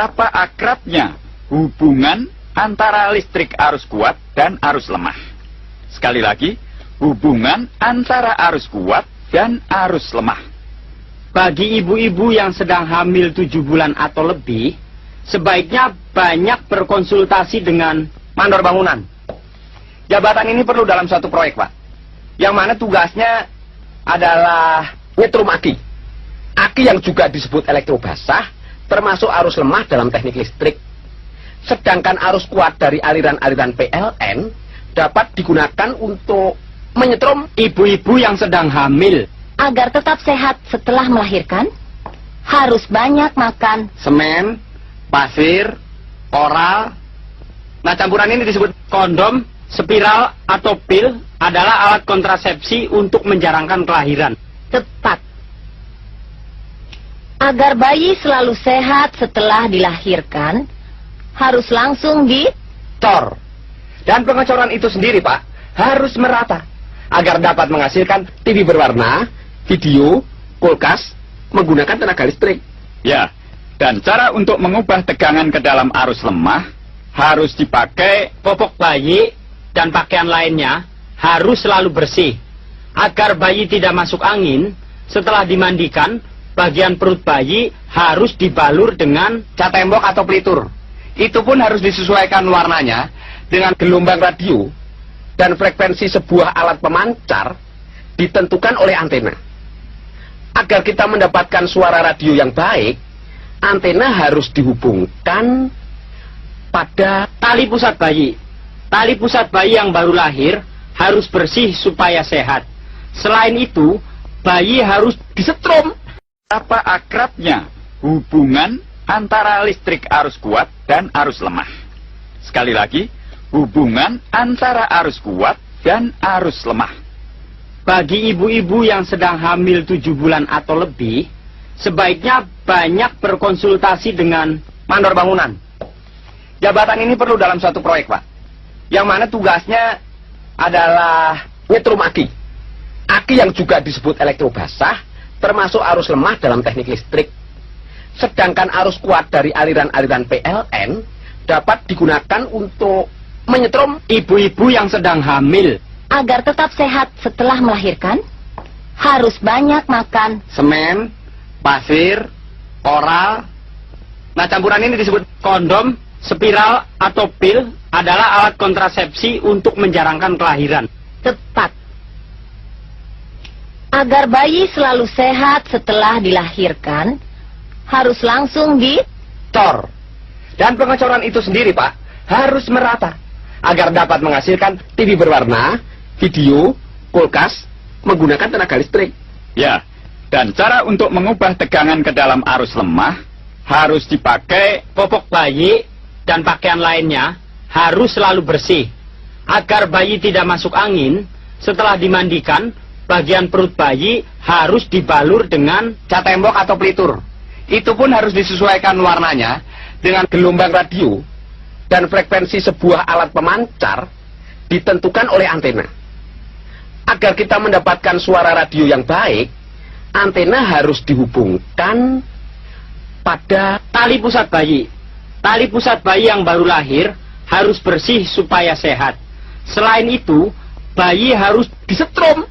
Apa akrabnya hubungan antara listrik arus kuat dan arus lemah? Sekali lagi, hubungan antara arus kuat dan arus lemah. Bagi ibu-ibu yang sedang hamil 7 bulan atau lebih, sebaiknya banyak berkonsultasi dengan mandor bangunan. Jabatan ini perlu dalam suatu proyek, Pak. Yang mana tugasnya adalah nyetrum aki. Aki yang juga disebut elektrobasah, termasuk arus lemah dalam teknik listrik. Sedangkan arus kuat dari aliran-aliran PLN dapat digunakan untuk menyetrum ibu-ibu yang sedang hamil. Agar tetap sehat setelah melahirkan, harus banyak makan semen, pasir, oral. Nah, campuran ini disebut Kondom, spiral, atau pil adalah alat kontrasepsi untuk menjarangkan kelahiran. tepat. Agar bayi selalu sehat setelah dilahirkan, harus langsung cor. Dan pengecoran itu sendiri, Pak, harus merata agar dapat menghasilkan TV berwarna, video, kulkas, menggunakan tenaga listrik. Ya, dan cara untuk mengubah tegangan ke dalam arus lemah harus dipakai Popok bayi dan pakaian lainnya harus selalu bersih. Agar bayi tidak masuk angin, setelah dimandikan, bagian perut bayi harus dibalur dengan cat tembok atau pelitur. Itu pun harus disesuaikan warnanya dengan gelombang radio dan frekuensi sebuah alat pemancar ditentukan oleh antena. Agar kita mendapatkan suara radio yang baik, antena harus dihubungkan pada tali pusat bayi. Tali pusat bayi yang baru lahir harus bersih supaya sehat. Selain itu, bayi harus disetrum. apa akrabnya hubungan antara listrik arus kuat dan arus lemah. Sekali lagi, hubungan antara arus kuat dan arus lemah. Bagi ibu-ibu yang sedang hamil 7 bulan atau lebih, sebaiknya banyak berkonsultasi dengan mandor bangunan. Jabatan ini perlu dalam suatu proyek, Pak. Yang mana tugasnya adalah nyetrum aki. Aki yang juga disebut elektrobasah, termasuk arus lemah dalam teknik listrik. Sedangkan arus kuat dari aliran-aliran PLN dapat digunakan untuk menyetrum ibu-ibu yang sedang hamil. agar tetap sehat setelah melahirkan, harus banyak makan semen, pasir, oral. Nah, campuran ini disebut Kondom, spiral, atau pil adalah alat kontrasepsi untuk menjarangkan kelahiran. tepat. Agar bayi selalu sehat setelah dilahirkan, harus langsung cor. Dan pengecoran itu sendiri, Pak, harus merata agar dapat menghasilkan TV berwarna, video, kulkas, menggunakan tenaga listrik. Ya, dan cara untuk mengubah tegangan ke dalam arus lemah harus dipakai Popok bayi dan pakaian lainnya harus selalu bersih. Agar bayi tidak masuk angin, setelah dimandikan, bagian perut bayi harus dibalur dengan cat tembok atau pelitur. Itu pun harus disesuaikan warnanya dengan gelombang radio dan frekuensi sebuah alat pemancar ditentukan oleh antena. Agar kita mendapatkan suara radio yang baik, antena harus dihubungkan pada tali pusat bayi. Tali pusat bayi yang baru lahir harus bersih supaya sehat. Selain itu, bayi harus disetrum.